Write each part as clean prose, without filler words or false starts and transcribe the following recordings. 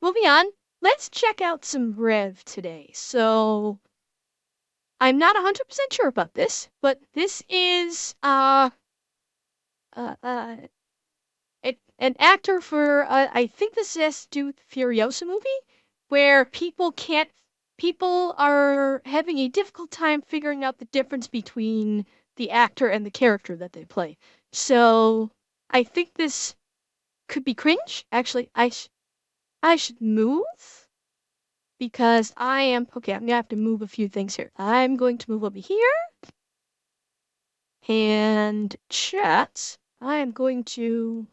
moving on. Let's check out some Rev today. So, I'm not 100% sure about this, but this is uh, uh an actor for I think this has to do with the Furiosa movie, where people are having a difficult time figuring out the difference between the actor and the character that they play. So I think this could be cringe. Actually, I should move because I am okay. I'm gonna have to move a few things here. I'm going to move over here and chat. I am going to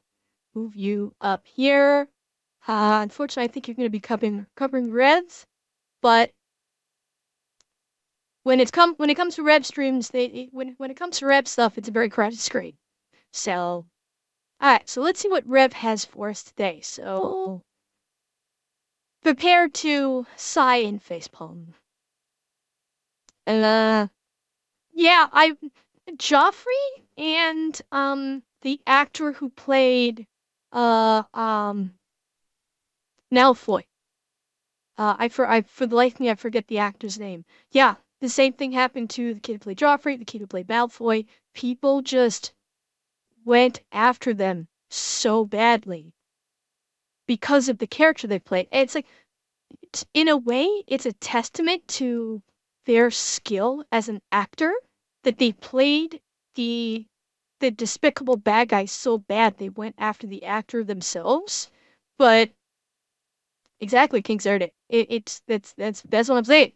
move you up here. Unfortunately, I think you're going to be covering Revs, but when it comes to Rev streams, when it comes to Rev stuff, it's a very crowded screen. So, all right, so let's see what Rev has for us today. So, prepare to sigh in facepalm. Yeah, Joffrey and the actor who played Malfoy. For the life of me, I forget the actor's name. Yeah, the same thing happened to the kid who played Joffrey, the kid who played Malfoy. People just went after them so badly because of the character they played. And it's like, in a way, it's a testament to their skill as an actor that they played the despicable bad guy so bad they went after the actor themselves. But exactly, King Zerdit. That's what I'm saying.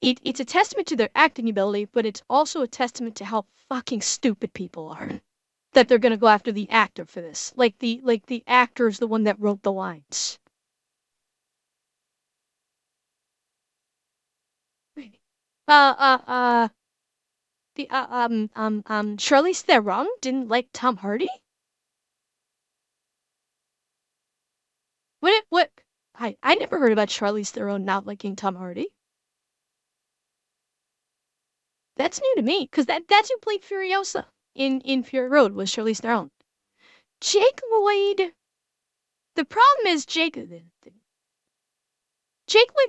It's a testament to their acting ability, but it's also a testament to how fucking stupid people are. That they're gonna go after the actor for this. Like the actor is the one that wrote the lines. Uh uh uh Charlize Theron didn't like Tom Hardy? What I never heard about Charlize Theron not liking Tom Hardy. That's new to me, because that's who played Furiosa in Fury Road was Charlize Theron. Jake Lloyd. The problem is Jake Lloyd's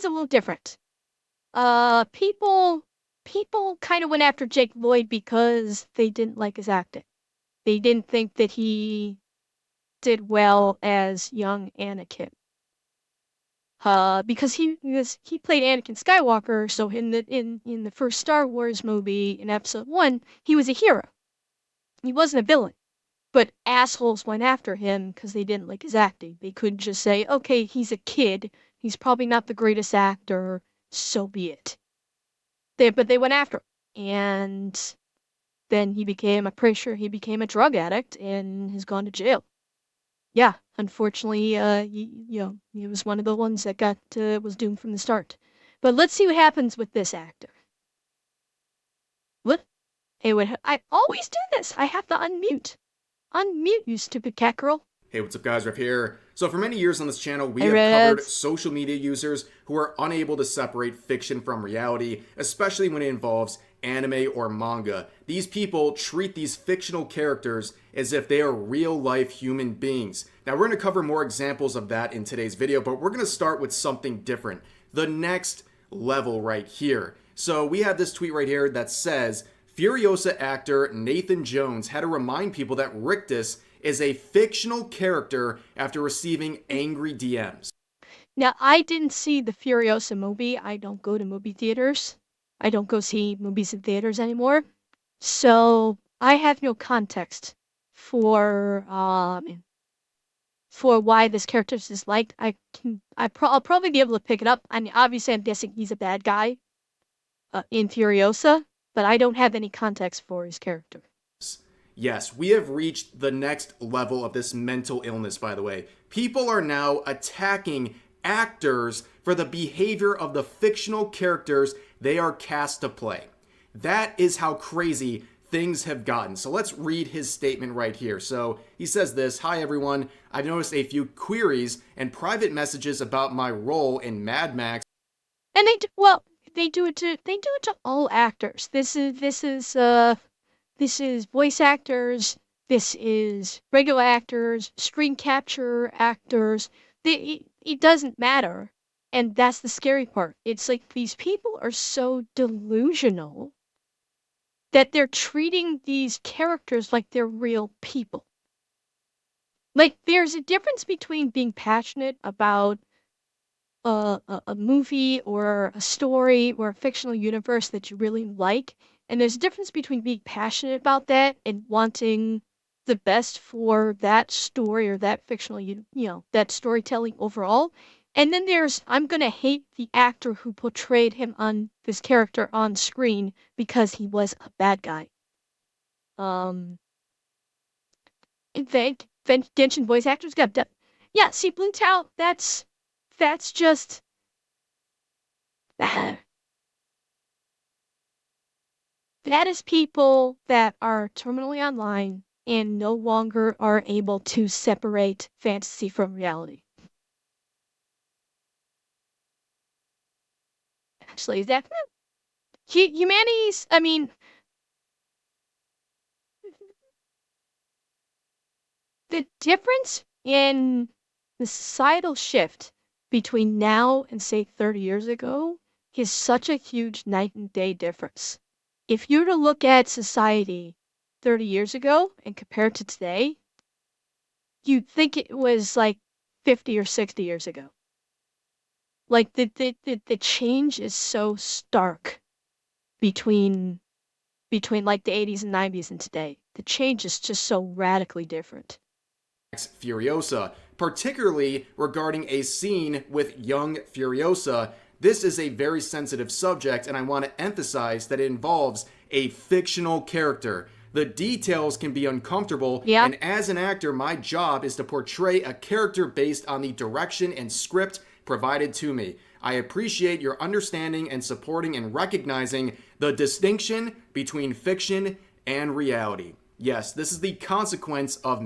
a little different. People kind of went after Jake Lloyd because they didn't like his acting. They didn't think that he did well as young Anakin. Because he played Anakin Skywalker, so in the first Star Wars movie in Episode 1, he was a hero. He wasn't a villain. But assholes went after him because they didn't like his acting. They couldn't just say, okay, he's a kid. He's probably not the greatest actor. So be it. But they went after him. And then I'm pretty sure he became a drug addict and has gone to jail. Yeah, unfortunately, he was one of the ones that was doomed from the start. But let's see what happens with this actor. What? I always do this. I have to unmute. Unmute, you stupid cat girl. Hey, what's up guys, Rev here. So for many years on this channel, we have covered social media users who are unable to separate fiction from reality, especially when it involves anime or manga. These people treat these fictional characters as if they are real-life human beings. Now we're going to cover more examples of that in today's video, but we're going to start with something different. The next level right here. So we have this tweet right here that says, Furiosa actor Nathan Jones had to remind people that Rictus is a fictional character after receiving angry DMs. Now, I didn't see the Furiosa movie. I don't go to movie theaters. I don't go see movies in theaters anymore. So I have no context for why this character is disliked. I'll probably be able to pick it up. I mean, obviously, I'm guessing he's a bad guy in Furiosa, but I don't have any context for his character. Yes, we have reached the next level of this mental illness, by the way. People are now attacking actors for the behavior of the fictional characters they are cast to play. That is how crazy things have gotten. So let's read his statement right here. So he says this, "Hi everyone, I've noticed a few queries and private messages about my role in Mad Max." And they do it to all actors. This is voice actors, this is regular actors, screen capture actors. it doesn't matter. And that's the scary part. It's like these people are so delusional that they're treating these characters like they're real people. Like, there's a difference between being passionate about a movie or a story or a fictional universe that you really like, and there's a difference between being passionate about that and wanting the best for that story or that fictional, that storytelling overall. And then there's, I'm gonna hate the actor who portrayed him on this character on screen because he was a bad guy. Genshin voice actors got done. Yeah, see, Blue Tao, that's just that is people that are terminally online and no longer are able to separate fantasy from reality. Actually, is that humanity's? I mean, the difference in the societal shift between now and say 30 years ago is such a huge night and day difference. If you were to look at society 30 years ago and compare it to today, you'd think it was like 50 or 60 years ago. Like the change is so stark between like the 80s and 90s and today. The change is just so radically different. Furiosa, particularly regarding a scene with young Furiosa. This is a very sensitive subject, and I want to emphasize that it involves a fictional character. The details can be uncomfortable, Yeah. and as an actor, my job is to portray a character based on the direction and script provided to me. I appreciate your understanding and supporting and recognizing the distinction between fiction and reality. Yes, this is the consequence of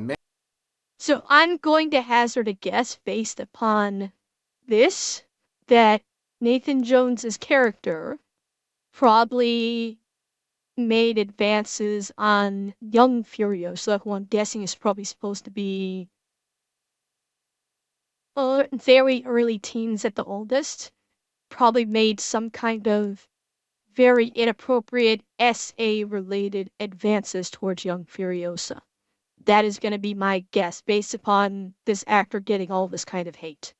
So I'm going to hazard a guess based upon this that Nathan Jones's character probably made advances on young Furiosa, who I'm guessing is probably supposed to be very early teens at the oldest, probably made some kind of very inappropriate SA-related advances towards young Furiosa. That is going to be my guess based upon this actor getting all this kind of hate.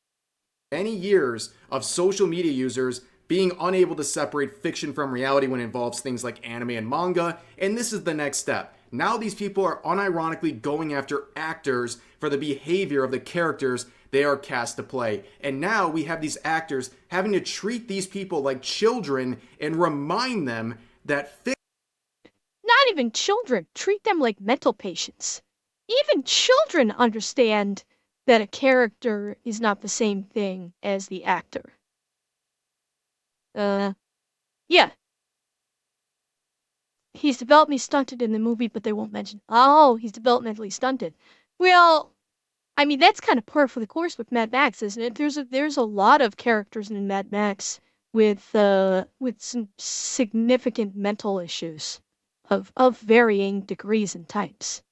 Many years of social media users being unable to separate fiction from reality when it involves things like anime and manga, and this is the next step. Now these people are unironically going after actors for the behavior of the characters they are cast to play. And now we have these actors having to treat these people like children and remind them that not even children, treat them like mental patients. Even children understand that a character is not the same thing as the actor. Yeah. He's developmentally stunted in the movie, but they won't mention. Oh, he's developmentally stunted. Well, I mean, that's kind of par for the course with Mad Max, isn't it? There's a lot of characters in Mad Max with some significant mental issues of varying degrees and types.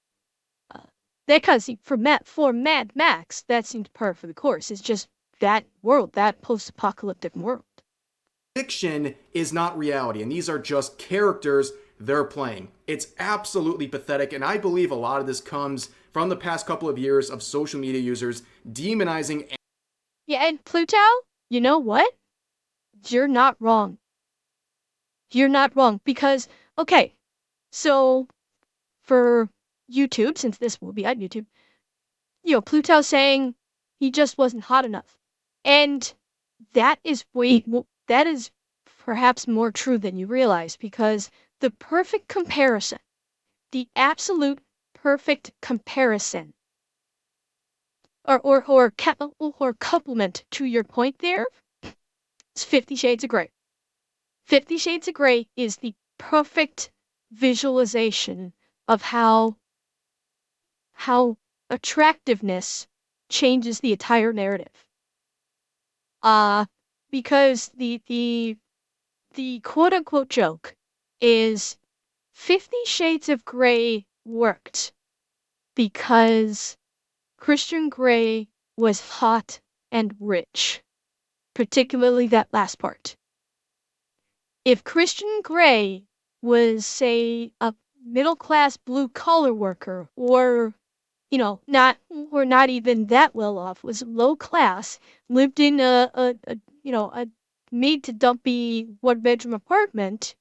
Because for Mad Max, that seemed par for the course. It's just that world, that post-apocalyptic world. Fiction is not reality, and these are just characters they're playing. It's absolutely pathetic, and I believe a lot of this comes from the past couple of years of social media users demonizing. Yeah, and Pluto, you know what? You're not wrong. You're not wrong because, okay, so for YouTube, since this will be on YouTube, Pluto saying he just wasn't hot enough. And that is perhaps more true than you realize because the perfect comparison, the absolute perfect comparison or complement to your point there, it's 50 Shades of Grey. 50 Shades of Grey is the perfect visualization of how attractiveness changes the entire narrative. Because the quote unquote joke is 50 Shades of Grey worked because Christian Grey was hot and rich, particularly that last part. If Christian Grey was, say, a middle-class blue-collar worker, or not even that well off, was low class, lived in a made to dumpy one-bedroom apartment,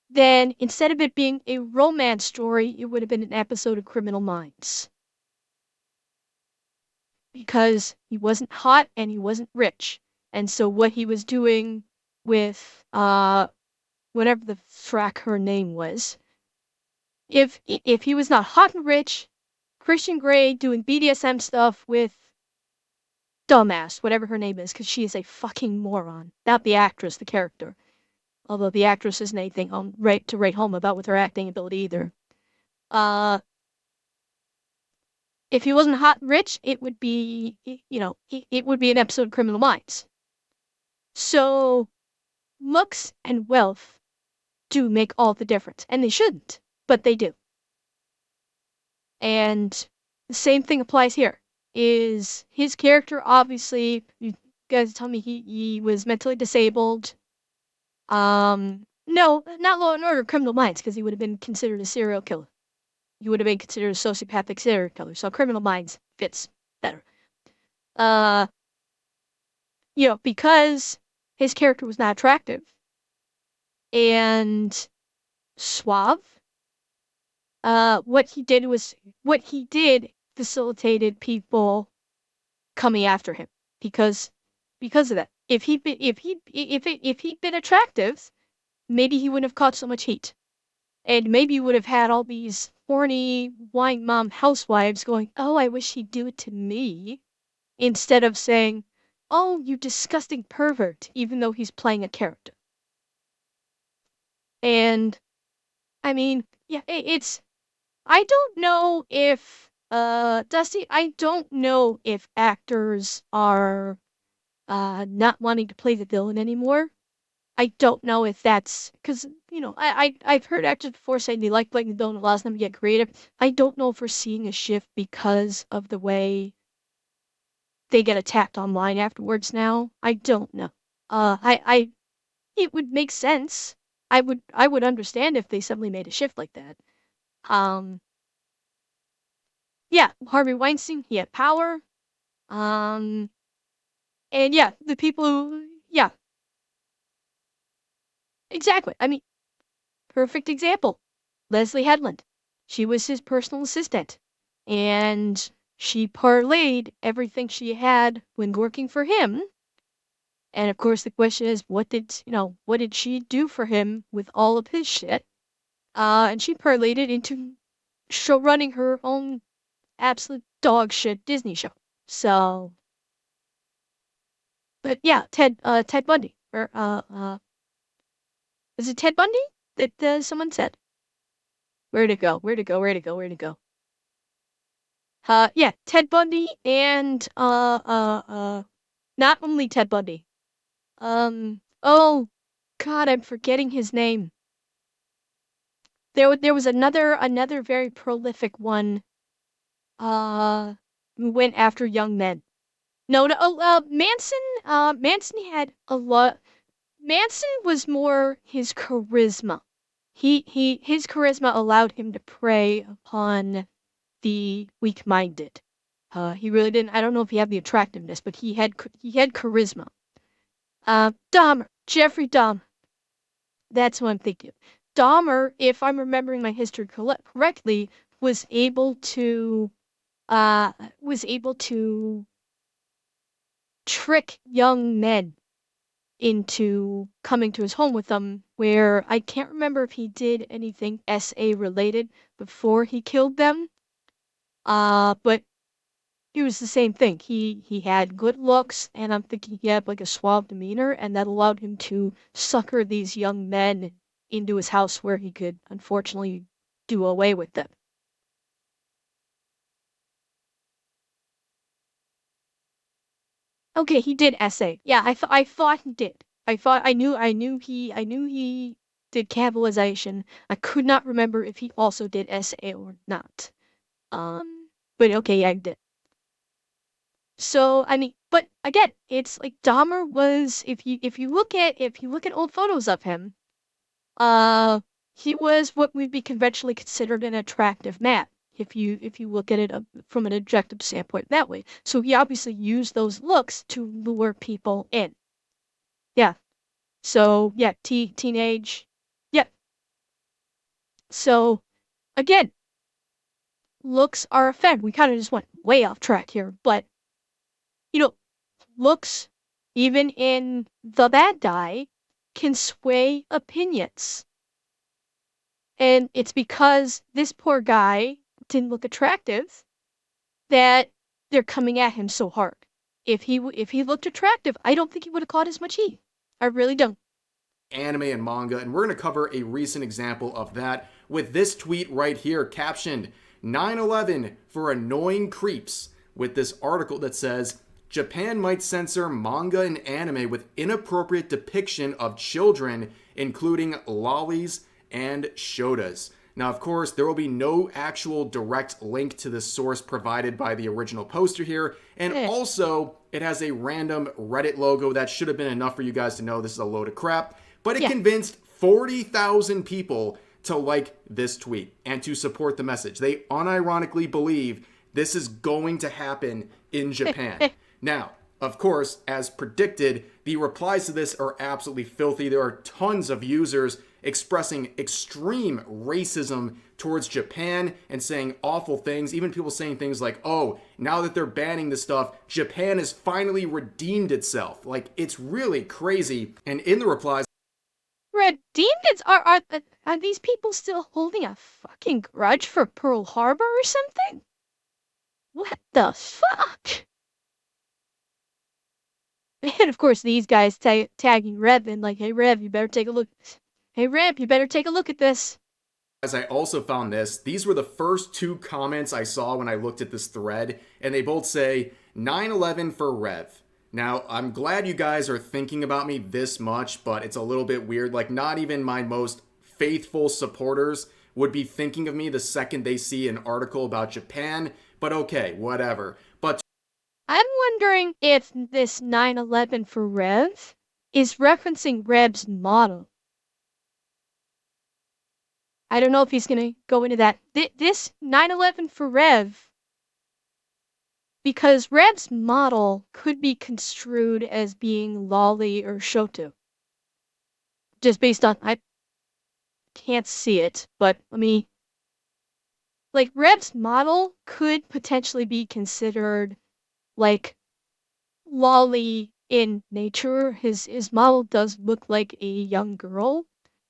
then instead of it being a romance story, it would have been an episode of Criminal Minds. Because he wasn't hot and he wasn't rich. And so what he was doing with whatever the frack her name was, if he was not hot and rich, Christian Grey doing BDSM stuff with dumbass, whatever her name is, because she is a fucking moron. Not the actress, the character. Although the actress isn't anything to write home about with her acting ability either. If he wasn't hot and rich, it would be, it would be an episode of Criminal Minds. So, looks and wealth do make all the difference. And they shouldn't, but they do. And the same thing applies here. Is his character, obviously, you guys tell me he was mentally disabled. No, not Law and Order Criminal Minds, because he would have been considered a serial killer. He would have been considered a sociopathic serial killer. So Criminal Minds fits better. Because his character was not attractive and suave, what he did facilitated people coming after him because of that. If he'd been attractive, maybe he wouldn't have caught so much heat. And maybe you would have had all these horny wine mom housewives going, "Oh, I wish he'd do it to me," instead of saying, "Oh, you disgusting pervert," even though he's playing a character. And I mean, yeah, I don't know if Dusty, I don't know if actors are not wanting to play the villain anymore. I don't know if that's because, I've heard actors before saying they like playing the villain, allows them to get creative. I don't know if we're seeing a shift because of the way they get attacked online afterwards now. I don't know. It would make sense. I would understand if they suddenly made a shift like that. Yeah, Harvey Weinstein, he had power. And yeah, the people who, yeah, exactly. I mean, perfect example. Leslie Headland. She was his personal assistant. And she parlayed everything she had when working for him. And of course, the question is, what did she do for him with all of his shit? And she parlayed it into running her own absolute dog shit Disney show. So, but yeah, Ted Bundy. Or, is it Ted Bundy that someone said? Where'd it go? Where'd it go? Where'd it go? Where'd it go? Yeah, Ted Bundy and not only Ted Bundy. Oh, God, I'm forgetting his name. There was another very prolific one. Who went after young men. No, Manson had a lot. Manson was more his charisma. His charisma allowed him to prey upon the weak-minded. He really didn't. I don't know if he had the attractiveness, but he had charisma. Jeffrey Dahmer. That's what I'm thinking of. Dahmer, if I'm remembering my history correctly, was able to trick young men into coming to his home with them, where I can't remember if he did anything SA related before he killed them. But it was the same thing. He had good looks, and I'm thinking he had like a suave demeanor, and that allowed him to sucker these young men into his house where he could unfortunately do away with them. Okay, he did SA. Yeah, I thought he did. I knew he did cannibalization. I could not remember if he also did SA or not. But okay, yeah, I did. So, I mean, But again, it's like Dahmer was, if you look at old photos of him, he was what would be conventionally considered an attractive man. If you look at it from an objective standpoint that way. So he obviously used those looks to lure people in. Yeah. So yeah, teenage. Yeah. So again, looks are a fad. We kind of just went way off track here, but you know, looks, even in the bad guy, can sway opinions. And it's because this poor guy didn't look attractive that they're coming at him so hard. If he looked attractive, I don't think he would have caught as much heat. I really don't. Anime and manga, and we're going to cover a recent example of that with this tweet right here, captioned 9/11 for annoying creeps, with this article that says Japan might censor manga and anime with inappropriate depiction of children, including lollies and shotas. Now, of course, there will be no actual direct link to the source provided by the original poster here, and also it has a random Reddit logo that should have been enough for you guys to know this is a load of crap, but it convinced 40,000 people to like this tweet and to support the message. They unironically believe this is going to happen in Japan. Now, of course, as predicted, the replies to this are absolutely filthy. There are tons of users expressing extreme racism towards Japan and saying awful things. Even people saying things like, oh, now that they're banning this stuff, Japan has finally redeemed itself. Like, it's really crazy. And in the replies, redeemed it? Are these people still holding a fucking grudge for Pearl Harbor or something? What the fuck? And of course, these guys tagging Rev and like, hey Rev, you better take a look. Hey Rev, you better take a look at this. As I also found this, these were the first two comments I saw when I looked at this thread, and they both say 9/11 for Rev. Now, I'm glad you guys are thinking about me this much, but it's a little bit weird. Like, not even my most faithful supporters would be thinking of me the second they see an article about Japan, but okay, whatever. But I'm wondering if this 9/11 for Rev is referencing Rev's model. I don't know if he's going to go into that. This 9/11 for Rev, because Rev's model could be construed as being lolly or shoto. Just based on, I can't see it, but let me, like, Rev's model could potentially be considered like lolly in nature. His model does look like a young girl.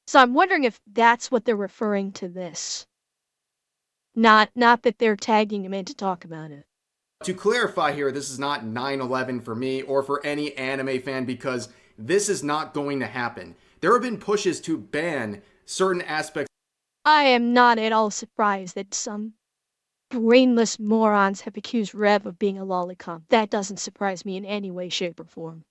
So I'm wondering if that's what they're referring to this. Not that they're tagging him in to talk about it. to clarify here, this is not 9/11 for me or for any anime fan, because this is not going to happen. There have been pushes to ban certain aspects. I am not at all surprised that some brainless morons have accused Rev of being a lolicon. That doesn't surprise me in any way, shape, or form.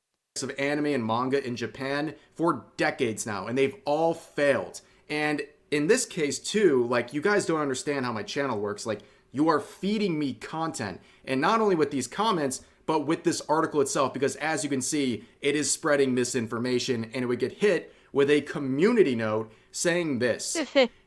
Of anime and manga in Japan for decades now, and they've all failed. And in this case too, like, you guys don't understand how my channel works. Like, you are feeding me content, and not only with these comments, but with this article itself, because as you can see, it is spreading misinformation, and it would get hit with a community note saying this.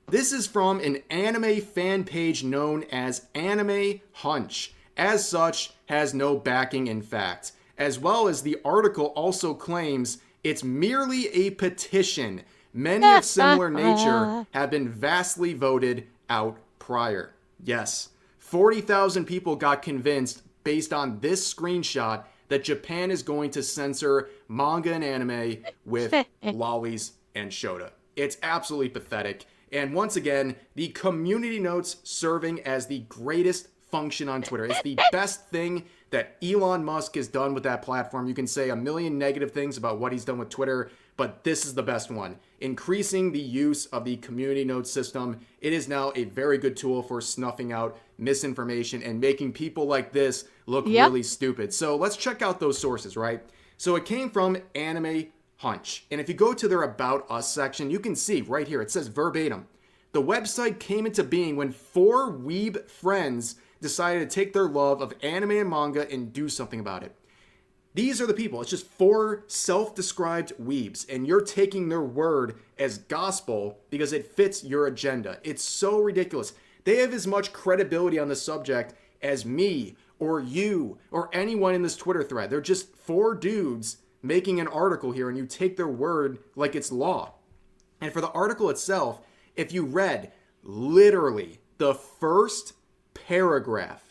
This is from an anime fan page known as Anime Hunch. As such, has no backing in fact. As well as the article also claims it's merely a petition. Many of similar nature have been vastly voted out prior. Yes, 40,000 people got convinced based on this screenshot that Japan is going to censor manga and anime with lollies and shota. It's absolutely pathetic. And once again, the community notes serving as the greatest function on Twitter. It's the best thing that Elon Musk has done with that platform. You can say a million negative things about what he's done with Twitter, but this is the best one. Increasing the use of the community notes system. It is now a very good tool for snuffing out misinformation and making people like this look really stupid. So let's check out those sources, right? So it came from Anime Hunch. And if you go to their About Us section, you can see right here, it says verbatim, the website came into being when 4 weeb friends decided to take their love of anime and manga and do something about it. These are the people. It's just four self-described weebs, and you're taking their word as gospel because it fits your agenda. It's so ridiculous. They have as much credibility on the subject as me or you or anyone in this Twitter thread. They're just four dudes making an article here, and you take their word like it's law. And for the article itself, if you read literally the first paragraph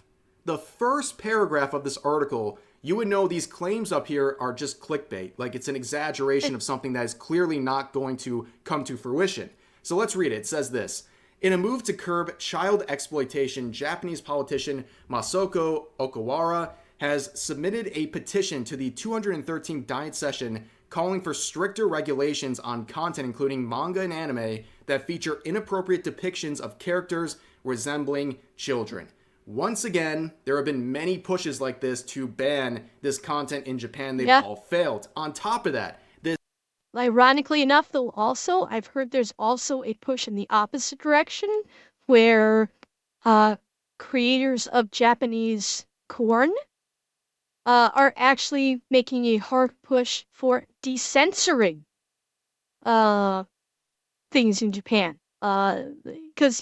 of this article, you would know these claims up here are just clickbait. Like it's an exaggeration of something that is clearly not going to come to fruition. So let's read it. It says this. In a move to curb child exploitation, Japanese politician Masako Okawara has submitted a petition to the 213th Diet Session calling for stricter regulations on content including manga and anime that feature inappropriate depictions of characters resembling children. Once again, there have been many pushes like this to ban this content in Japan. They've all failed. On top of that, ironically enough, though, also, I've heard there's also a push in the opposite direction where creators of Japanese corn are actually making a hard push for decensoring things in Japan. Because,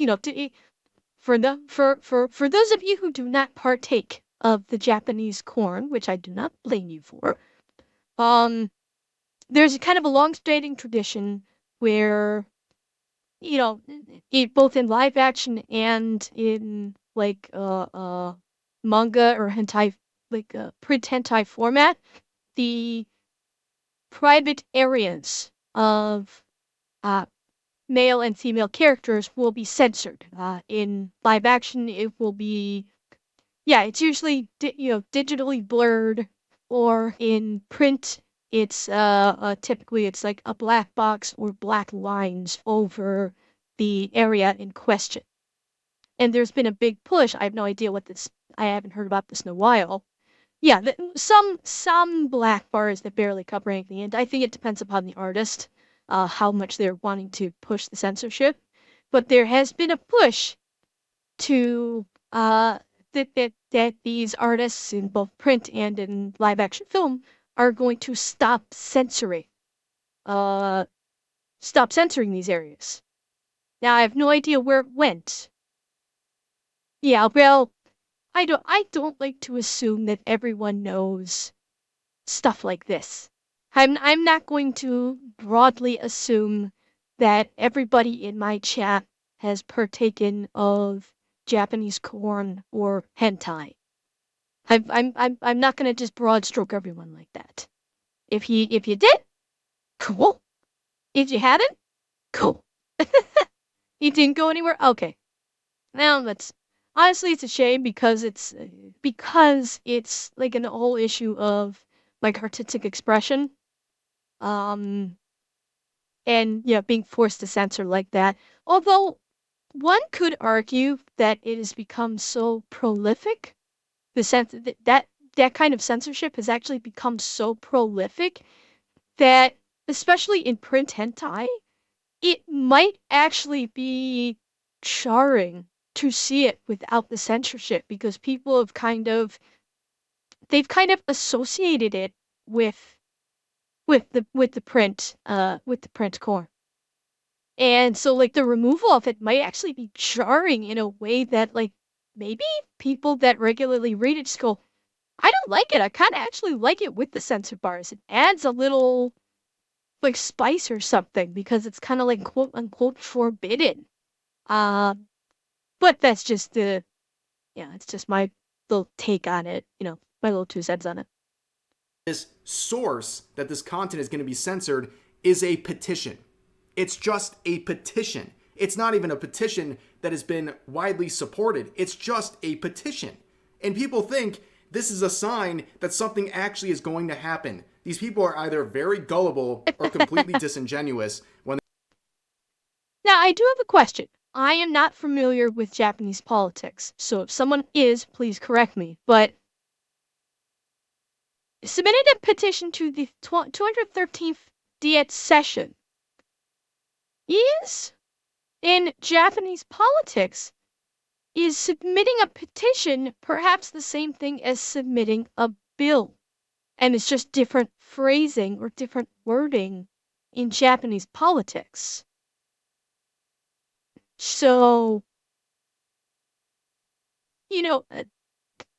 for those of you who do not partake of the Japanese corn, which I do not blame you for, there's kind of a long-standing tradition where, both in live action and in like manga or hentai, like print hentai format, the private areas of male and female characters will be censored. In live action, it will be, it's usually digitally blurred, or in print, it's typically it's like a black box or black lines over the area in question. And there's been a big push. I have no idea what this. I haven't heard about this in a while. Yeah, some black bars that barely cover anything, and I think it depends upon the artist, how much they're wanting to push the censorship. But there has been a push to that these artists in both print and in live action film are going to stop censoring these areas. Now I have no idea where it went. Yeah, well, I don't like to assume that everyone knows stuff like this. I'm not going to broadly assume that everybody in my chat has partaken of Japanese corn or hentai. I'm not gonna just broad stroke everyone like that. If you did, cool. If you hadn't, cool. You didn't go anywhere? Okay. Now that's honestly it's a shame because it's like an whole issue of like artistic expression. And being forced to censor like that. Although one could argue that it has become so prolific, the sense that kind of censorship has actually become so prolific that, especially in print hentai, it might actually be jarring to see it without the censorship because people have they've kind of associated it with the print corn. And so like the removal of it might actually be jarring in a way that like maybe people that regularly read it just go, I don't like it. I kind of actually like it with the censor bars. It adds a little like spice or something because it's kind of like quote unquote forbidden. But that's just it's just my little take on it, my little 2 cents on it. This source that this content is going to be censored is a petition. It's just a petition. It's not even a petition that has been widely supported. It's just a petition. And people think this is a sign that something actually is going to happen. These people are either very gullible or completely disingenuous when Now, I do have a question. I am not familiar with Japanese politics, so if someone is, please correct me. But submitted a petition to the 213th Diet Session is, in Japanese politics, is submitting a petition perhaps the same thing as submitting a bill And it's just different phrasing or different wording in Japanese politics. So,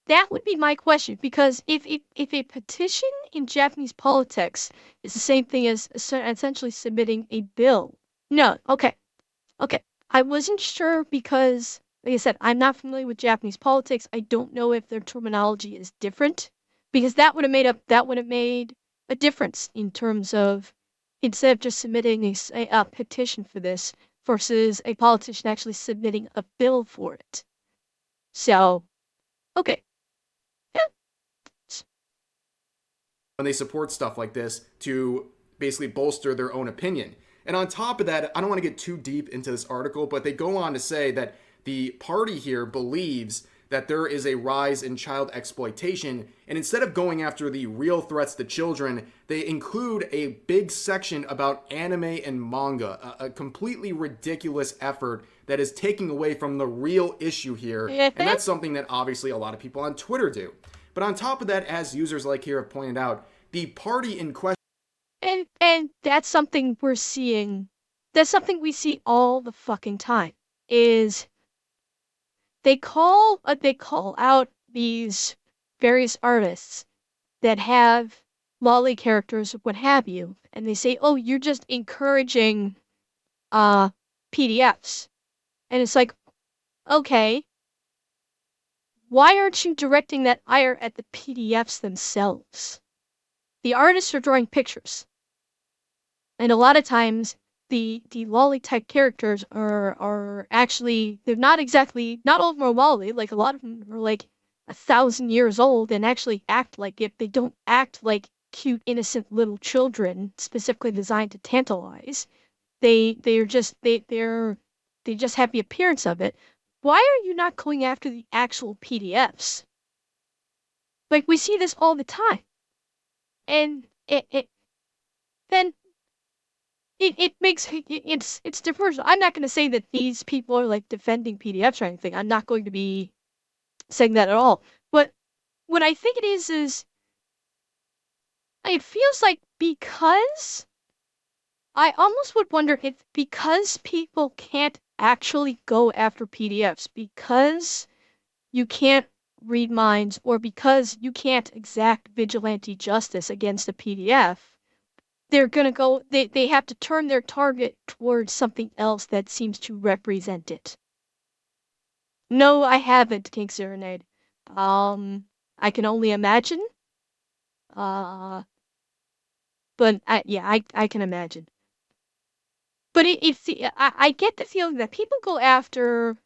that would be my question, because if a petition in Japanese politics is the same thing as essentially submitting a bill. No, okay. I wasn't sure because, like I said, I'm not familiar with Japanese politics. I don't know if their terminology is different, because that would have made a difference in terms of, instead of just submitting a petition for this versus a politician actually submitting a bill for it. So, okay. When they support stuff like this to basically bolster their own opinion. And on top of that, I don't want to get too deep into this article, but they go on to say that the party here believes that there is a rise in child exploitation, and instead of going after the real threats to children, they include a big section about anime and manga, a completely ridiculous effort that is taking away from the real issue here, and that's something that obviously a lot of people on Twitter do. But on top of that, as users like here have pointed out, the party in question... And that's something we're seeing. That's something we see all the fucking time. Is they call out these various artists that have lolly characters, what have you, and they say, "Oh, you're just encouraging PDFs." And it's like, okay, why aren't you directing that ire at the PDFs themselves? The artists are drawing pictures. And a lot of times the lolly type characters are actually, they're not all of them are lolly, like a lot of them are like 1,000 years old and actually act like it. They don't act like cute, innocent little children specifically designed to tantalize. They just have the appearance of it. Why are you not going after the actual PDFs? Like, we see this all the time. And then it makes it's different. I'm not going to say that these people are like defending PDFs or anything. I'm not going to be saying that at all. But what I think it is it feels like, because I almost would wonder if because people can't actually go after PDFs, because you can't read minds, or because you can't exact vigilante justice against a PDF, they're gonna go, they have to turn their target towards something else that seems to represent it. No, I haven't, King Serenade. I can only imagine. But I can imagine. But I get the feeling that people go after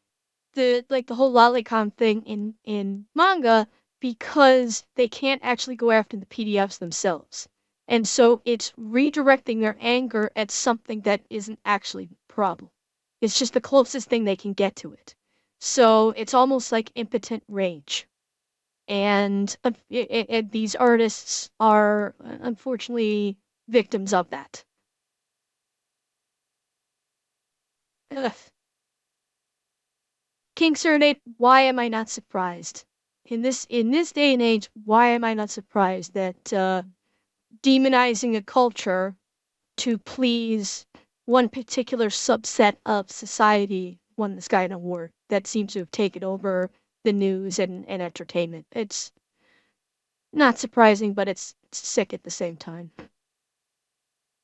the whole lolicon thing in manga because they can't actually go after the PDFs themselves. And so it's redirecting their anger at something that isn't actually the problem. It's just the closest thing they can get to it. So it's almost like impotent rage. And these artists are unfortunately victims of that. Ugh. King Serenade, why am I not surprised? In this day and age, why am I not surprised that demonizing a culture to please one particular subset of society won this guy an award that seems to have taken over the news and entertainment? It's not surprising, but it's sick at the same time.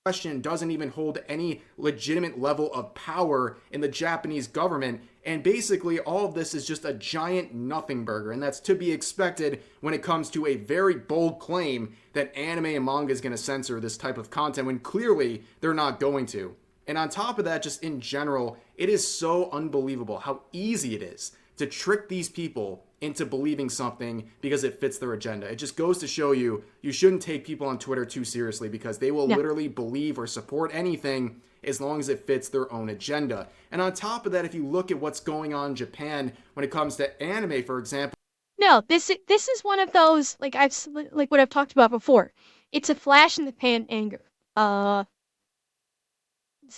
Question doesn't even hold any legitimate level of power in the Japanese government, and basically all of this is just a giant nothing burger, and that's to be expected when it comes to a very bold claim that anime and manga is going to censor this type of content when clearly they're not going to. And on top of that, just in general, it is so unbelievable how easy it is to trick these people into believing something because it fits their agenda. It just goes to show you shouldn't take people on Twitter too seriously, because they will literally believe or support anything as long as it fits their own agenda. And on top of that, if you look at what's going on in Japan when it comes to anime, for example. No, this is one of those, like what I've talked about before. It's a flash in the pan anger.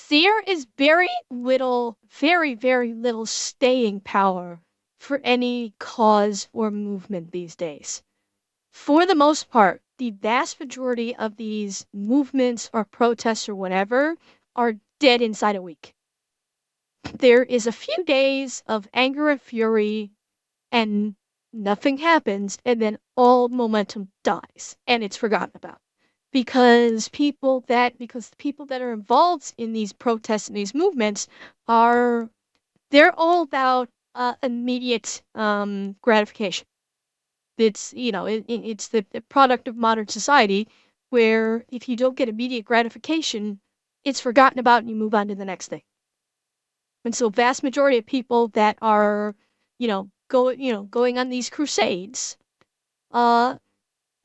There is very little staying power for any cause or movement these days. For the most part, the vast majority of these movements or protests or whatever are dead inside a week. There is a few days of anger and fury and nothing happens, and then all momentum dies and it's forgotten about. Because the people that are involved in these protests and these movements they're all about immediate gratification. It's it's the product of modern society where if you don't get immediate gratification, it's forgotten about and you move on to the next thing. And so vast majority of people that are going on these crusades, not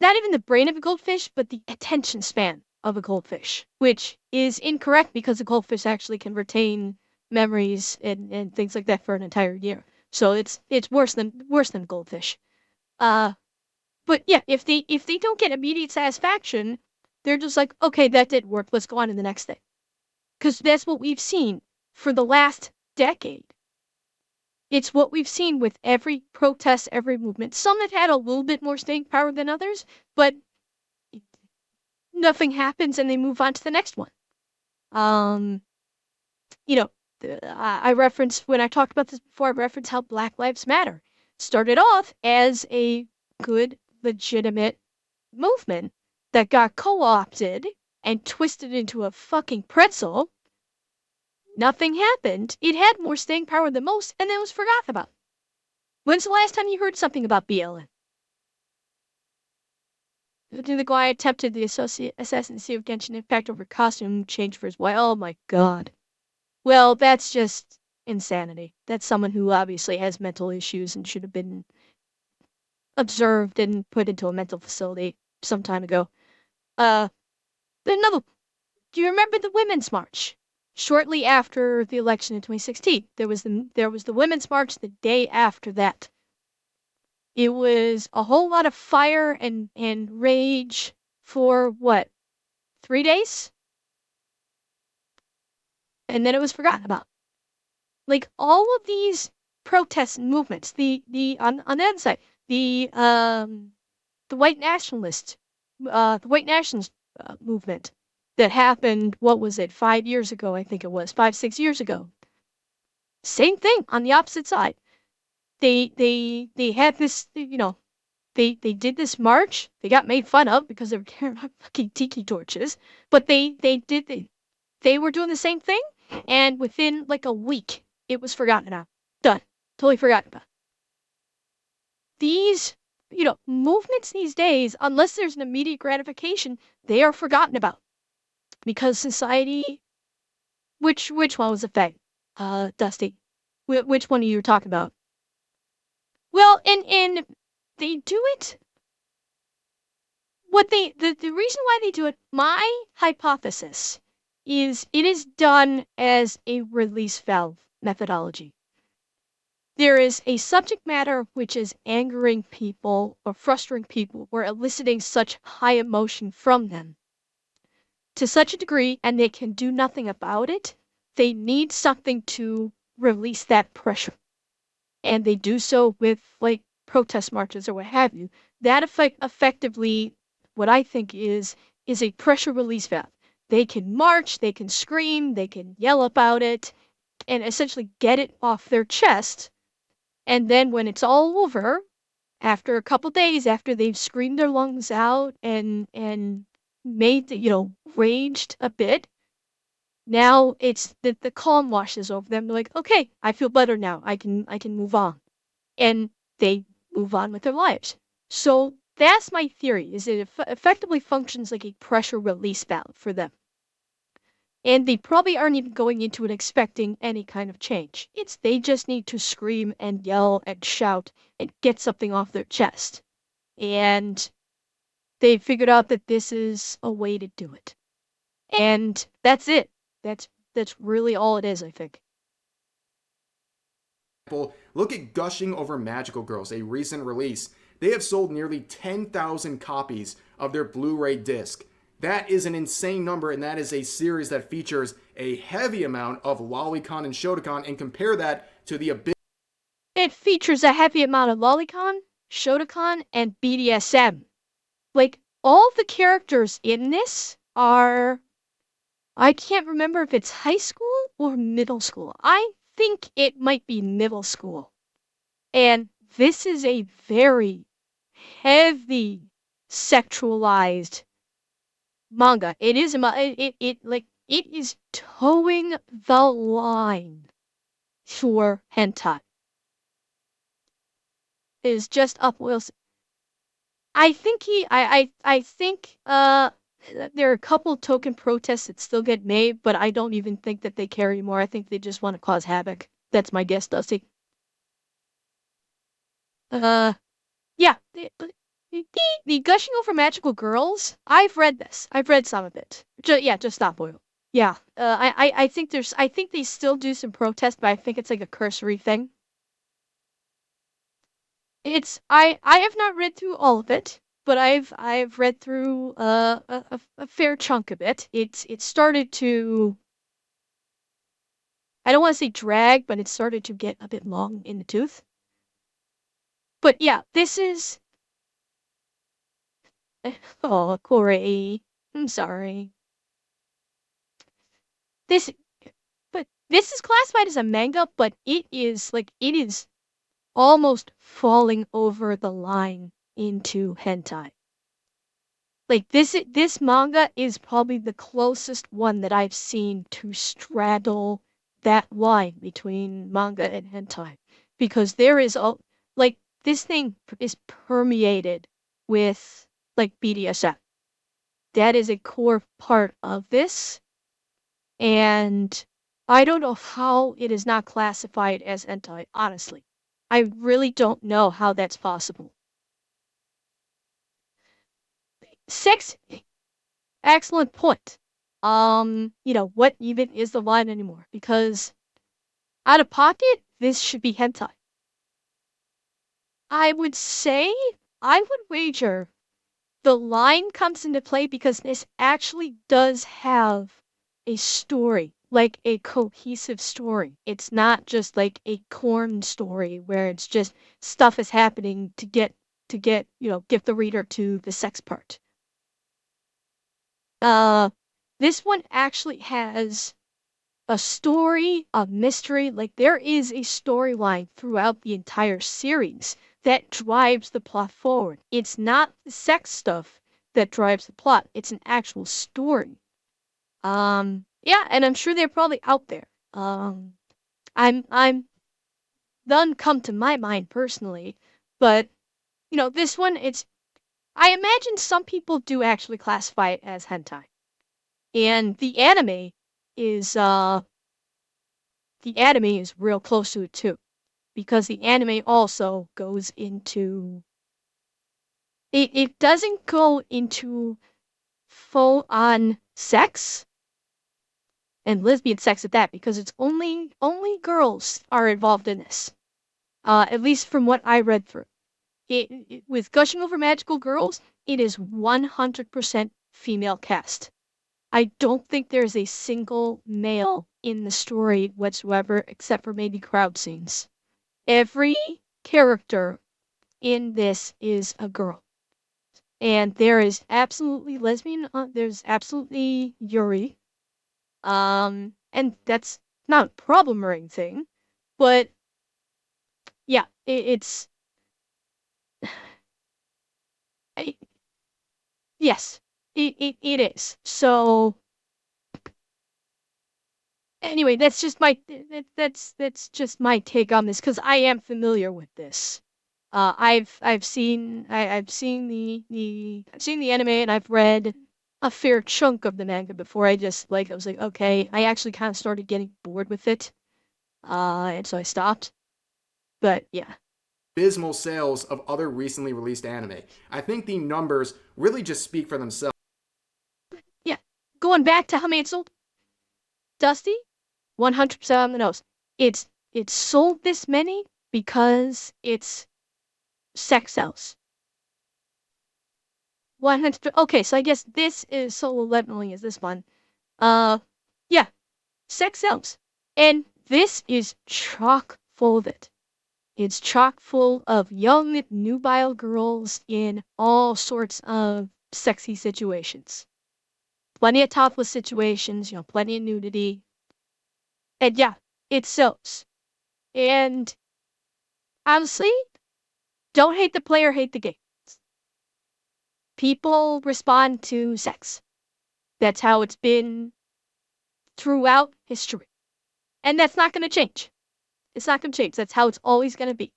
even the brain of a goldfish, but the attention span of a goldfish, which is incorrect because a goldfish actually can retain memories and things like that for an entire year. So it's worse than goldfish. But yeah, if they don't get immediate satisfaction, they're just like, okay, that didn't work. Let's go on to the next thing. Because that's what we've seen for the last decade. It's what we've seen with every protest, every movement. Some have had a little bit more staying power than others, but nothing happens and they move on to the next one. You know, I referenced, when I talked about this before, I referenced how Black Lives Matter started off as a good, legitimate movement that got co-opted and twisted into a fucking pretzel. Nothing happened. It had more staying power than most, and then was forgotten about. When's the last time you heard something about BLM? The guy attempted the assassination of Genshin Impact over costume change for his wife. Oh my god. Well, that's just insanity. That's someone who obviously has mental issues and should have been observed and put into a mental facility some time ago. Another. Do you remember the Women's March? Shortly after the election in 2016, there was the Women's March the day after that. It was a whole lot of fire and rage for what? 3 days? And then it was forgotten about. Like all of these protests and movements, the on the other side, the white nationalist movement that happened, what was it, 5 years ago, I think it was, 6 years ago. Same thing on the opposite side. They had this, they did this march. They got made fun of because they were carrying fucking tiki torches, but they were doing the same thing, and within like a week, it was forgotten about. Done. Totally forgotten about. These, movements these days, unless there's an immediate gratification, they are forgotten about. Because society, which one was affected? Dusty. Which one are you talking about? Well, and they do it. The reason why they do it, my hypothesis, is it is done as a release valve methodology. There is a subject matter which is angering people or frustrating people or eliciting such high emotion from them to such a degree, and they can do nothing about it. They need something to release that pressure. And they do so with, like, protest marches or what have you. That effectively, what I think is a pressure release valve. They can march, they can scream, they can yell about it, and essentially get it off their chest. And then when it's all over, after a couple days, after they've screamed their lungs out and made raged a bit, now it's the calm washes over them. They're like, okay, I feel better now. I can move on, and they move on with their lives. So that's my theory. Is it effectively functions like a pressure release valve for them, and they probably aren't even going into it expecting any kind of change. They just need to scream and yell and shout and get something off their chest, and they figured out that this is a way to do it. And that's it. That's really all it is, I think. Look at Gushing Over Magical Girls, a recent release. They have sold nearly 10,000 copies of their Blu-ray disc. That is an insane number, and that is a series that features a heavy amount of lolicon and shotacon, and compare that to the abyss. It features a heavy amount of lolicon, shotacon, and BDSM. Like, all the characters in this are, I can't remember if it's high school or middle school. I think it might be middle school. And this is a very heavy sexualized manga. It is it is towing the line for hentai. It is just up Wilson. I think I think there are a couple token protests that still get made, but I don't even think that they care anymore. I think they just want to cause havoc. That's my guess, Dusty. Uh, yeah, the gushing over magical girls. I've read this. I've read some of it. Just stop boil. Yeah, I think I think they still do some protest, but I think it's like a cursory thing. I have not read through all of it, but I've read through a fair chunk of it. It started to, I don't want to say drag, but it started to get a bit long in the tooth. But yeah, this is oh Corey, I'm sorry. This but this is classified as a manga, but it is almost falling over the line into hentai. Like this manga is probably the closest one that I've seen to straddle that line between manga and hentai, because there is a like this thing is permeated with like BDSM. That is a core part of this, and I don't know how it is not classified as hentai, honestly. I really don't know how that's possible. Sex Excellent point. What even is the line anymore? Because out of pocket, this should be hentai. I would say, I would wager the line comes into play because this actually does have a story, like a cohesive story. It's not just like a corn story where it's just stuff is happening give the reader to the sex part. Uh, this one actually has a story, a mystery. Like there is a storyline throughout the entire series that drives the plot forward. It's not the sex stuff that drives the plot. It's an actual story. Yeah, and I'm sure they're probably out there. I'm none come to my mind personally, but this one I imagine some people do actually classify it as hentai. And is uh the anime is real close to it too, because the anime also goes into it doesn't go into full on sex and lesbian sex at that, because it's only girls are involved in this. At least from what I read through. With Gushing Over Magical Girls, it is 100% female cast. I don't think there's a single male in the story whatsoever, except for maybe crowd scenes. Every character in this is a girl. And there is absolutely lesbian, there's absolutely Yuri. And that's not a problem or anything, but yeah, it's yes, it is. So anyway, that's just my take on this, because I am familiar with this. I've seen I've seen I've seen the anime, and I've read a fair chunk of the manga before I was like, okay, I actually kind of started getting bored with it. And so I stopped. But yeah. Abysmal sales of other recently released anime. I think the numbers really just speak for themselves. Yeah. Going back to how many it sold, Dusty, 100% on the nose. It's sold this many because it's sex sells. 100. Okay, so I guess this is solo leveling is this one. Yeah, sex sells, and this is chock full of it. It's chock full of young nubile girls in all sorts of sexy situations. Plenty of topless situations, plenty of nudity. And yeah, it sells. And honestly, don't hate the player, hate the game. People respond to sex. That's how it's been throughout history. And that's not going to change. It's not going to change. That's how it's always going to be.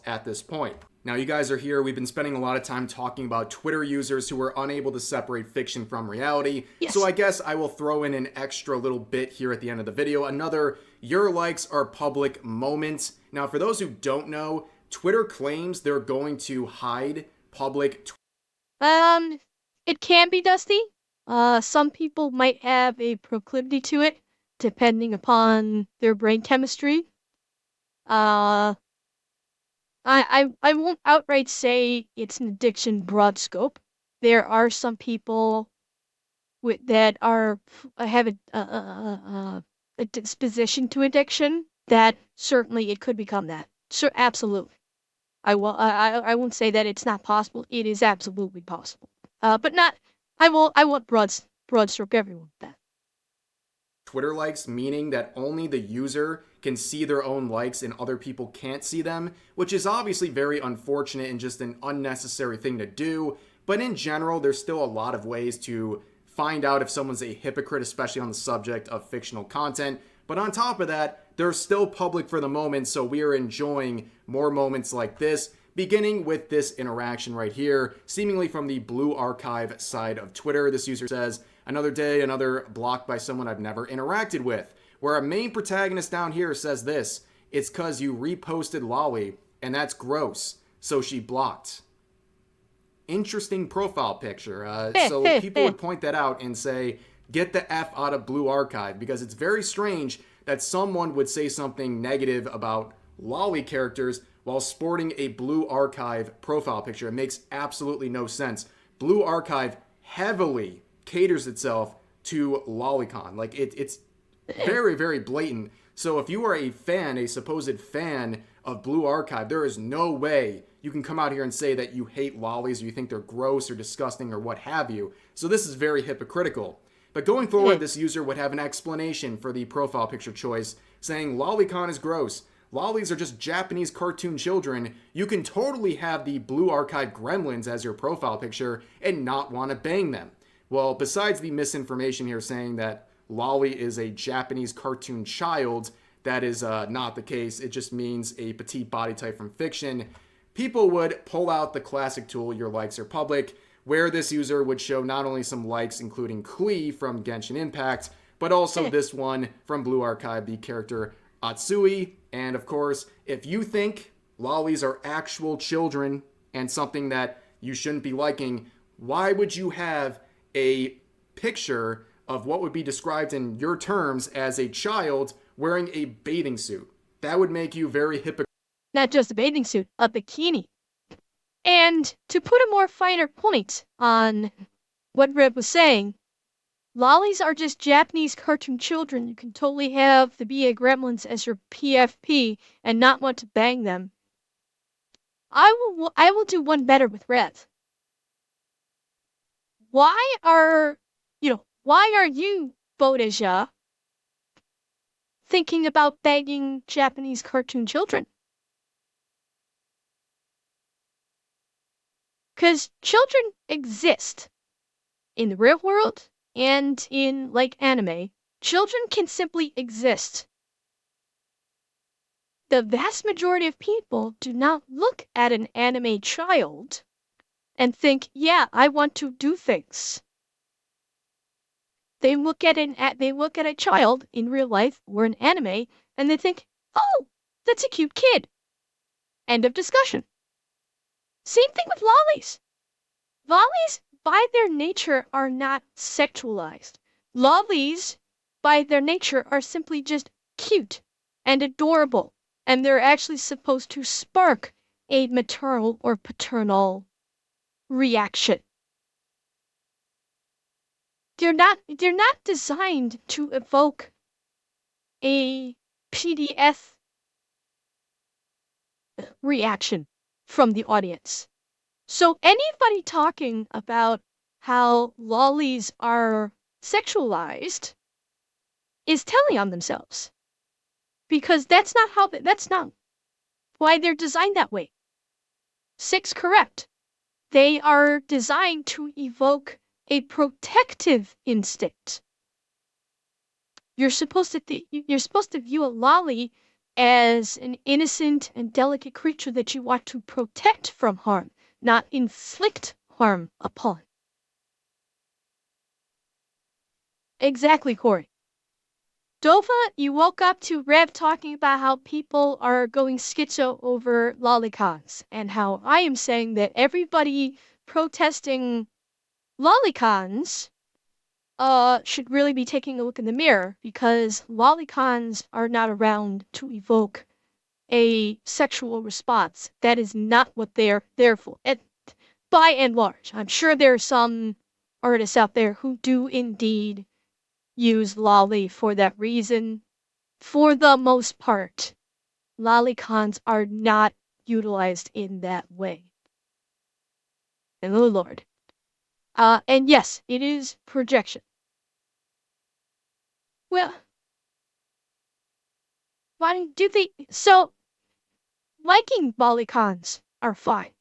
At this point. Now, you guys are here. We've been spending a lot of time talking about Twitter users who are unable to separate fiction from reality. Yes. So I guess I will throw in an extra little bit here at the end of the video. Another "your likes are public" moment. Now, for those who don't know, Twitter claims they're going to hide public. It can be Dusty. Some people might have a proclivity to it, depending upon their brain chemistry. I won't outright say it's an addiction broad scope. There are some people that have a disposition to addiction that certainly it could become that. So absolutely. I won't say that it's not possible. It is absolutely possible. But not. I won't broad stroke everyone with that. Twitter likes, meaning that only the user can see their own likes and other people can't see them, which is obviously very unfortunate and just an unnecessary thing to do. But in general, there's still a lot of ways to find out if someone's a hypocrite, especially on the subject of fictional content. But on top of that, they're still public for the moment, so we are enjoying more moments like this, beginning with this interaction right here, seemingly from the Blue Archive side of Twitter. This user says, "Another day, another blocked by someone I've never interacted with." Where our main protagonist down here says this, "It's cause you reposted Lolly, and that's gross, so she blocked." Interesting profile picture. So people would point that out and say, get the F out of Blue Archive, because it's very strange that someone would say something negative about Lolly characters while sporting a Blue Archive profile picture. It makes absolutely no sense. Blue Archive heavily caters itself to lolicon. Like it's very, very blatant. So if you are a fan, a supposed fan of Blue Archive, there is no way you can come out here and say that you hate lollies or you think they're gross or disgusting or what have you. So this is very hypocritical. But going forward, this user would have an explanation for the profile picture choice, saying lolicon is gross. Lollies are just Japanese cartoon children. You can totally have the Blue Archive gremlins as your profile picture and not want to bang them. Well, besides the misinformation here saying that Lolly is a Japanese cartoon child, that is not the case. It just means a petite body type from fiction. People would pull out the classic tool, your likes are public, where this user would show not only some likes, including Klee from Genshin Impact, but also this one from Blue Archive, the character Atsui. And of course, if you think lollies are actual children and something that you shouldn't be liking, why would you have a picture of what would be described in your terms as a child wearing a bathing suit? That would make you very hypocritical. Not just a bathing suit, a bikini. And to put a more finer point on what Rev was saying, lollies are just Japanese cartoon children. You can totally have the BA Gremlins as your PFP and not want to bang them. I will do one better with Rev. Why are you, Bodeja, thinking about banging Japanese cartoon children? Because children exist in the real world and in, like, anime. Children can simply exist. The vast majority of people do not look at an anime child and think, yeah, I want to do things. They look at a child in real life or an anime and they think, oh, that's a cute kid. End of discussion. Same thing with lollies. Lollies, by their nature, are not sexualized. Lollies, by their nature, are simply just cute and adorable, and they're actually supposed to spark a maternal or paternal reaction. They're not designed to evoke a PDF reaction from the audience. So anybody talking about how lollies are sexualized is telling on themselves. Because that's not why they're designed that way. 6 correct. They are designed to evoke a protective instinct. You're supposed to view a lolly as an innocent and delicate creature that you want to protect from harm, not inflict harm upon. Exactly, Corey. Dova, you woke up to Rev talking about how people are going schizo over lolicons, and how I am saying that everybody protesting lolicons should really be taking a look in the mirror, because lolicons are not around to evoke a sexual response. That is not what they're there for. And by and large, I'm sure there are some artists out there who do indeed use lolly for that reason. For the most part, lolicons are not utilized in that way. And oh lord. And yes, it is projection. Well, why do they... So, liking lolicons are fine.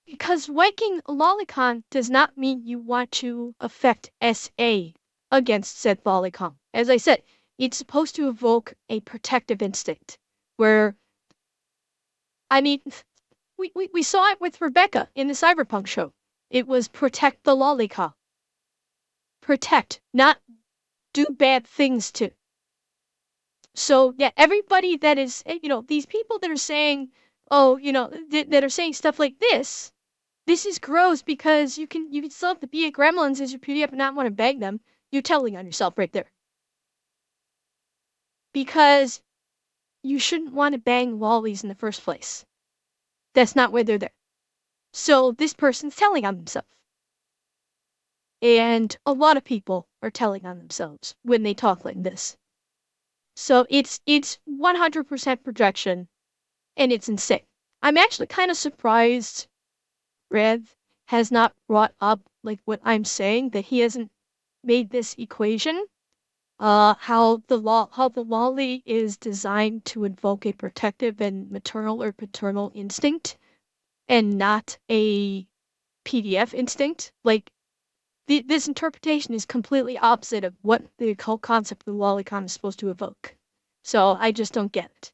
Because liking a lolicon does not mean you want to affect SA against said lolicon. As I said, it's supposed to evoke a protective instinct. Where, I mean, we saw it with Rebecca in the Cyberpunk show. It was protect the lolicon. Protect, not do bad things to. So yeah, everybody that is, these people that are saying, oh, that are saying stuff like this is gross because you can still have to be a gremlins as your PDF and not want to bang them. You're telling on yourself right there. Because you shouldn't want to bang lollies in the first place. That's not why they're there. So this person's telling on themselves. And a lot of people are telling on themselves when they talk like this. So it's 100% projection, and it's insane. I'm actually kind of surprised Rev has not brought up like what I'm saying, that he hasn't made this equation. How the lolly is designed to invoke a protective and maternal or paternal instinct, and not a PDF instinct. Like this interpretation is completely opposite of what the whole concept of the lolicon is supposed to evoke. So I just don't get it.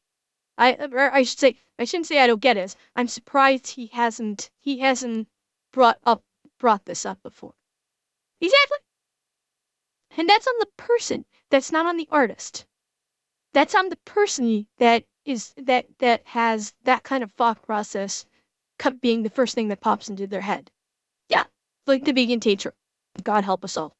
I shouldn't say I don't get it. I'm surprised he hasn't brought this up before. Exactly. And that's on the person. That's not on the artist. That's on the person that has that kind of thought process being the first thing that pops into their head. Yeah, like the vegan teacher. God help us all.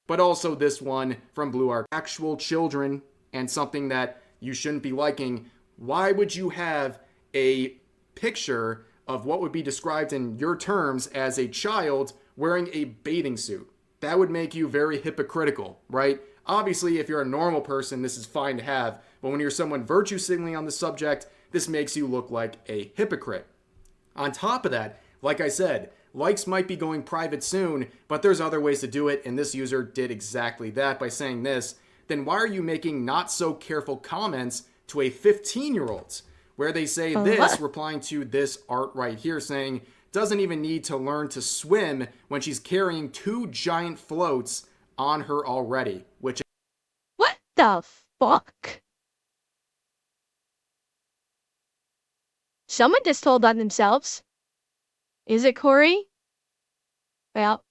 But also this one from Blue Arc. Actual children, and something that you shouldn't be liking. Why would you have a picture of what would be described in your terms as a child wearing a bathing suit? That would make you very hypocritical, right? Obviously, if you're a normal person, this is fine to have. But when you're someone virtue signaling on the subject, this makes you look like a hypocrite. On top of that, like I said, likes might be going private soon, but there's other ways to do it, and this user did exactly that by saying this. Then why are you making not so careful comments to a 15-year-old? Where they say this, replying to this art right here, saying, doesn't even need to learn to swim when she's carrying 2 giant floats on her already, which... What the fuck? Someone just told on themselves. Is it Corey? Well,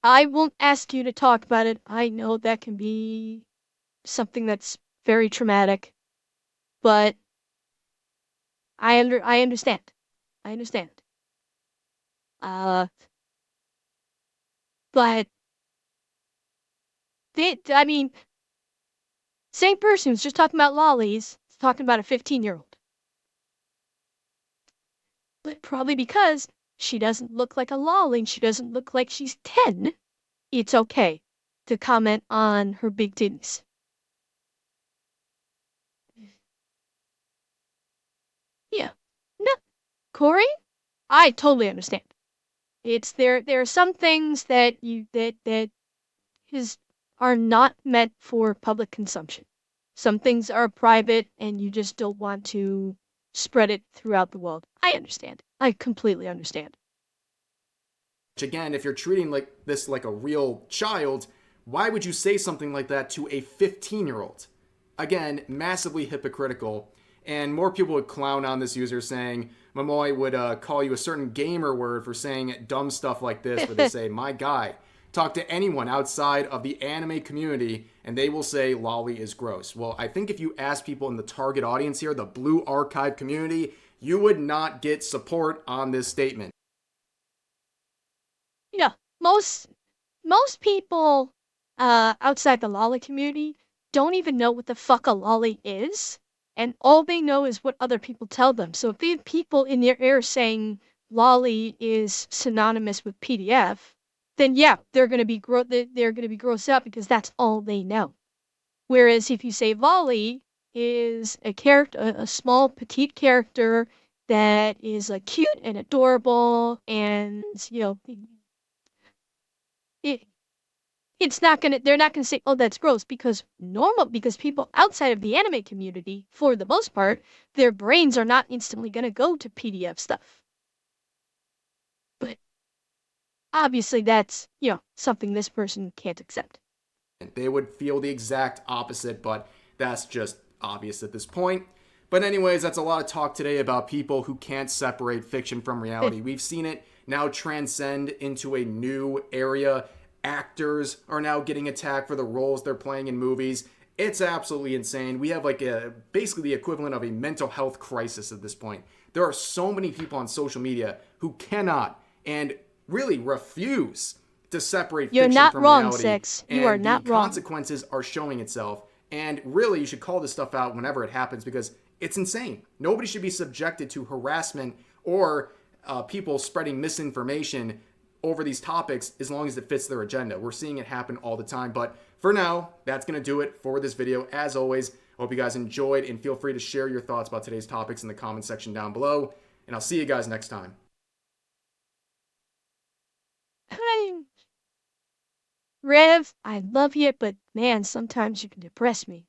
I won't ask you to talk about it. I know that can be something that's very traumatic, but I understand. I understand. Uh, but I mean, same person who's just talking about lollies is talking about a 15-year-old. But probably because she doesn't look like a lolly and she doesn't look like she's 10, it's okay to comment on her big titties. Yeah. No, Corey, I totally understand. It's there are some things that is are not meant for public consumption. Some things are private and you just don't want to spread it throughout the world. I understand. I completely understand. Again, if you're treating like this like a real child, why would you say something like that to a 15-year-old? Again, massively hypocritical. And more people would clown on this user saying, Momoy would call you a certain gamer word for saying dumb stuff like this, where they say, my guy. Talk to anyone outside of the anime community and they will say lolly is gross. Well, I think if you ask people in the target audience here, the Blue Archive community, you would not get support on this statement. Yeah, most people outside the lolly community don't even know what the fuck a lolly is, and all they know is what other people tell them. So if they have people in their ear saying lolly is synonymous with PDF, then yeah, they're gonna be grossed out because that's all they know. Whereas if you say volley is a character, a small petite character that is cute and adorable, and it, it's not gonna they're not gonna say, oh, that's gross, because people outside of the anime community, for the most part, their brains are not instantly gonna go to PDF stuff. But obviously that's something this person can't accept. They would feel the exact opposite, but that's just obvious at this point. But anyways, that's a lot of talk today about people who can't separate fiction from reality. We've seen it now transcend into a new area. Actors are now getting attacked for the roles they're playing in movies. It's absolutely insane. We have basically the equivalent of a mental health crisis at this point. There are so many people on social media who cannot and really refuse to separate You're fiction not from wrong, reality. Six. You are not the wrong. consequences are showing itself. And really, you should call this stuff out whenever it happens because it's insane. Nobody should be subjected to harassment or people spreading misinformation over these topics as long as it fits their agenda. We're seeing it happen all the time. But for now, that's going to do it for this video. As always, I hope you guys enjoyed, and feel free to share your thoughts about today's topics in the comment section down below. And I'll see you guys next time. Rev, I love you, but man, sometimes you can depress me.